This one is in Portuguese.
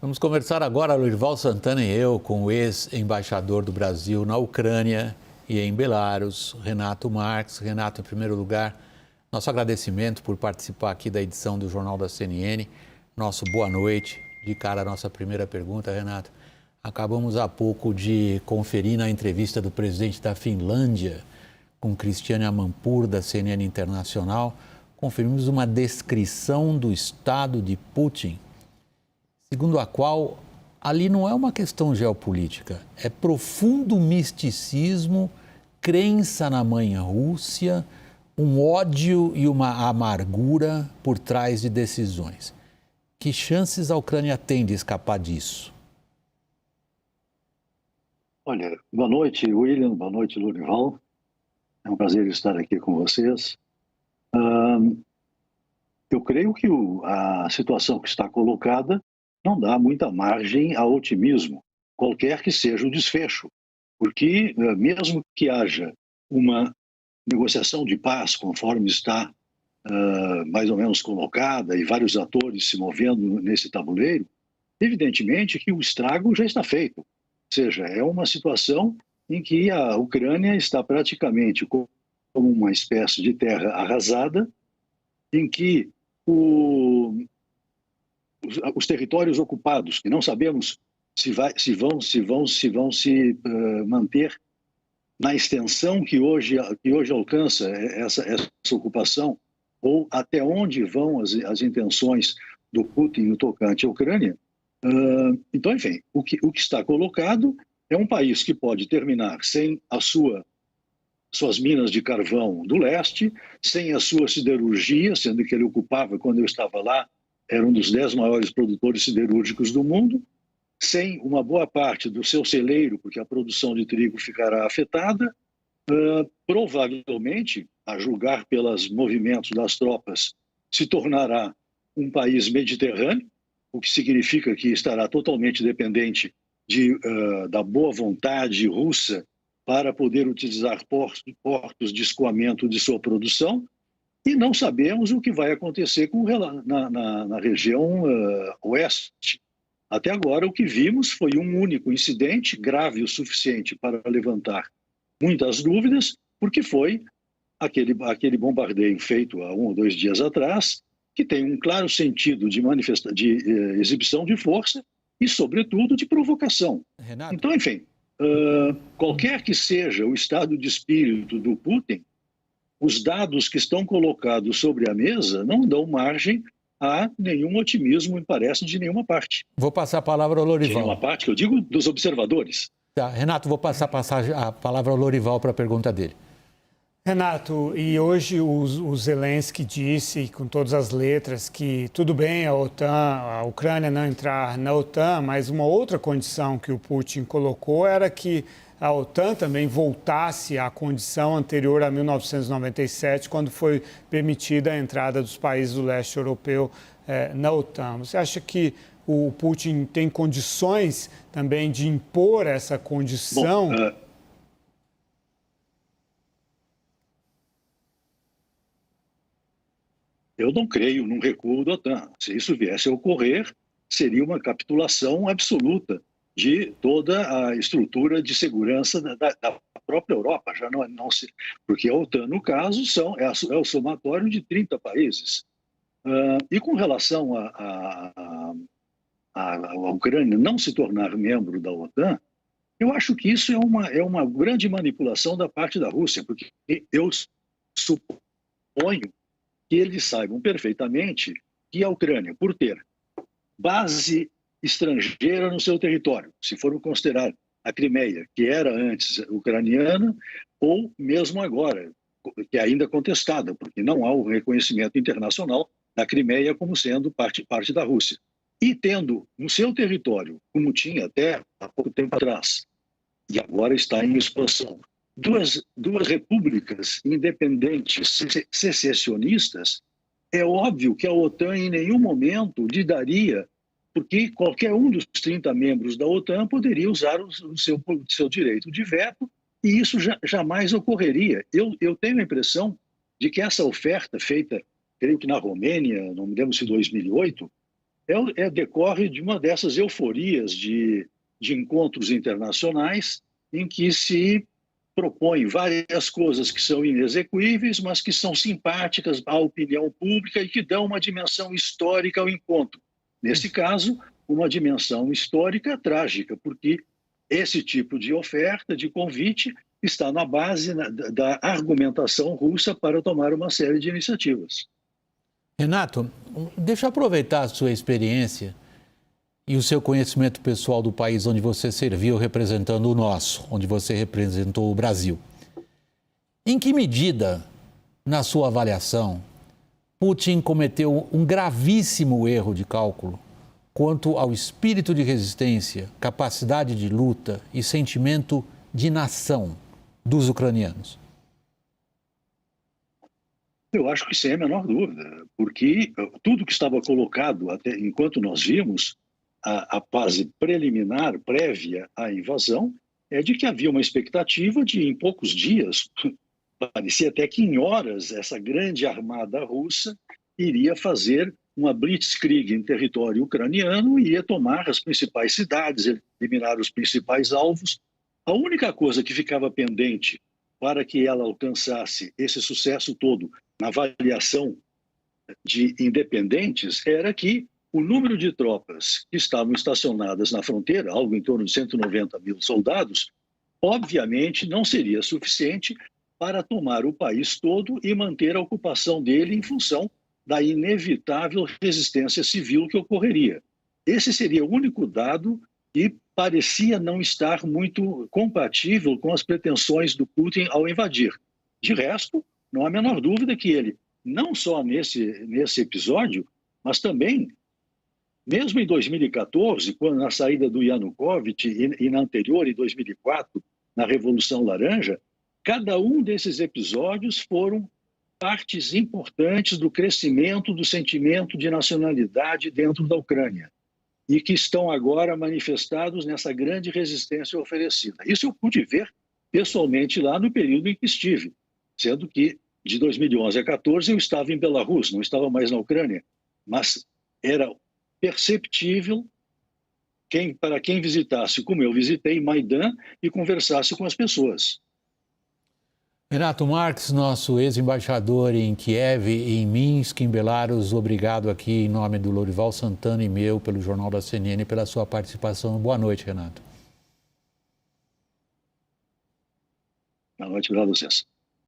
Vamos conversar agora, Lorival Santana e eu, com o ex-embaixador do Brasil na Ucrânia e em Belarus, Renato Marques. Renato, em primeiro lugar, nosso agradecimento por participar aqui da edição do Jornal da CNN. Nosso boa noite. De cara, a nossa primeira pergunta, Renato. Acabamos há pouco de conferir na entrevista do presidente da Finlândia com Cristiane Amanpour, da CNN Internacional. Conferimos uma descrição do estado de Putin, segundo a qual ali não é uma questão geopolítica, é profundo misticismo, crença na mãe Rússia, um ódio e uma amargura por trás de decisões. Que chances a Ucrânia tem de escapar disso? Olha, boa noite, William, boa noite, Lorival. É um prazer estar aqui com vocês. Eu creio que a situação que está colocada não dá muita margem a otimismo, qualquer que seja o desfecho, porque mesmo que haja uma negociação de paz, conforme está mais ou menos colocada, e vários atores se movendo nesse tabuleiro, evidentemente que o estrago já está feito. Ou seja, é uma situação em que a Ucrânia está praticamente como uma espécie de terra arrasada, em que os territórios ocupados, que não sabemos se vão se manter na extensão que hoje alcança essa ocupação, ou até onde vão as intenções do Putin no tocante à Ucrânia. Então, enfim, o que está colocado é um país que pode terminar sem suas minas de carvão do leste, sem a sua siderurgia, sendo que ele ocupava, quando eu estava lá, era um dos 10 maiores produtores siderúrgicos do mundo, sem uma boa parte do seu celeiro, porque a produção de trigo ficará afetada, provavelmente, a julgar pelos movimentos das tropas, se tornará um país mediterrâneo, o que significa que estará totalmente dependente da boa vontade russa para poder utilizar portos de escoamento de sua produção, e não sabemos o que vai acontecer na região oeste. Até agora, o que vimos foi um único incidente, grave o suficiente para levantar muitas dúvidas, porque foi aquele bombardeio feito há 1 ou 2 dias atrás, que tem um claro sentido de exibição de força e, sobretudo, de provocação. Renato. Então, enfim, qualquer que seja o estado de espírito do Putin, os dados que estão colocados sobre a mesa não dão margem a nenhum otimismo, me parece, de nenhuma parte. Vou passar a palavra ao Lorival. De nenhuma parte, que eu digo dos observadores. Tá, Renato, vou passar a palavra ao Lorival para a pergunta dele. Renato, e hoje o Zelensky disse, com todas as letras, que tudo bem a Ucrânia não entrar na OTAN, mas uma outra condição que o Putin colocou era que a OTAN também voltasse à condição anterior a 1997, quando foi permitida a entrada dos países do leste europeu na OTAN. Você acha que o Putin tem condições também de impor essa condição? Bom, eu não creio num recuo da OTAN. Se isso viesse a ocorrer, seria uma capitulação absoluta de toda a estrutura de segurança da própria Europa, já não se, porque a OTAN, no caso, é o somatório de 30 países. E com relação à Ucrânia não se tornar membro da OTAN, eu acho que isso é uma grande manipulação da parte da Rússia, porque eu suponho que eles saibam perfeitamente que a Ucrânia, por ter base estrangeira no seu território, se for considerar a Crimeia, que era antes ucraniana, ou mesmo agora, que é ainda contestada, porque não há o reconhecimento internacional da Crimeia como sendo parte da Rússia. E tendo no seu território, como tinha até há pouco tempo atrás, e agora está em expansão, duas repúblicas independentes secessionistas, é óbvio que a OTAN em nenhum momento lhe daria, porque qualquer um dos 30 membros da OTAN poderia usar o seu direito de veto, e isso jamais ocorreria. Eu tenho a impressão de que essa oferta feita, creio que na Romênia, não me lembro se 2008, decorre de uma dessas euforias de encontros internacionais em que se propõem várias coisas que são inexequíveis, mas que são simpáticas à opinião pública e que dão uma dimensão histórica ao encontro. Nesse caso, uma dimensão histórica trágica, porque esse tipo de oferta, de convite, está na base da argumentação russa para tomar uma série de iniciativas. Renato, deixa eu aproveitar a sua experiência e o seu conhecimento pessoal do país onde você serviu representando o nosso, onde você representou o Brasil. Em que medida, na sua avaliação, Putin cometeu um gravíssimo erro de cálculo quanto ao espírito de resistência, capacidade de luta e sentimento de nação dos ucranianos? Eu acho que sem a menor dúvida, porque tudo que estava colocado até enquanto nós vimos, a fase preliminar, prévia à invasão, é de que havia uma expectativa de, em poucos dias, parecia até que em horas, essa grande armada russa iria fazer uma blitzkrieg em território ucraniano e ia tomar as principais cidades, eliminar os principais alvos. A única coisa que ficava pendente para que ela alcançasse esse sucesso todo na avaliação de independentes era que o número de tropas que estavam estacionadas na fronteira, algo em torno de 190 mil soldados, obviamente não seria suficiente para tomar o país todo e manter a ocupação dele em função da inevitável resistência civil que ocorreria. Esse seria o único dado que parecia não estar muito compatível com as pretensões do Putin ao invadir. De resto, não há a menor dúvida que ele, não só nesse episódio, mas também, mesmo em 2014, quando na saída do Yanukovych e na anterior, em 2004, na Revolução Laranja, cada um desses episódios foram partes importantes do crescimento do sentimento de nacionalidade dentro da Ucrânia e que estão agora manifestados nessa grande resistência oferecida. Isso eu pude ver pessoalmente lá no período em que estive, sendo que de 2011 a 14 eu estava em Belarus, não estava mais na Ucrânia, mas era perceptível para quem visitasse, como eu visitei, Maidan e conversasse com as pessoas. Renato Marques, nosso ex-embaixador em Kiev e em Minsk, em Belarus, obrigado aqui em nome do Lorival Santana e meu, pelo Jornal da CNN, pela sua participação. Boa noite, Renato. Boa noite para vocês.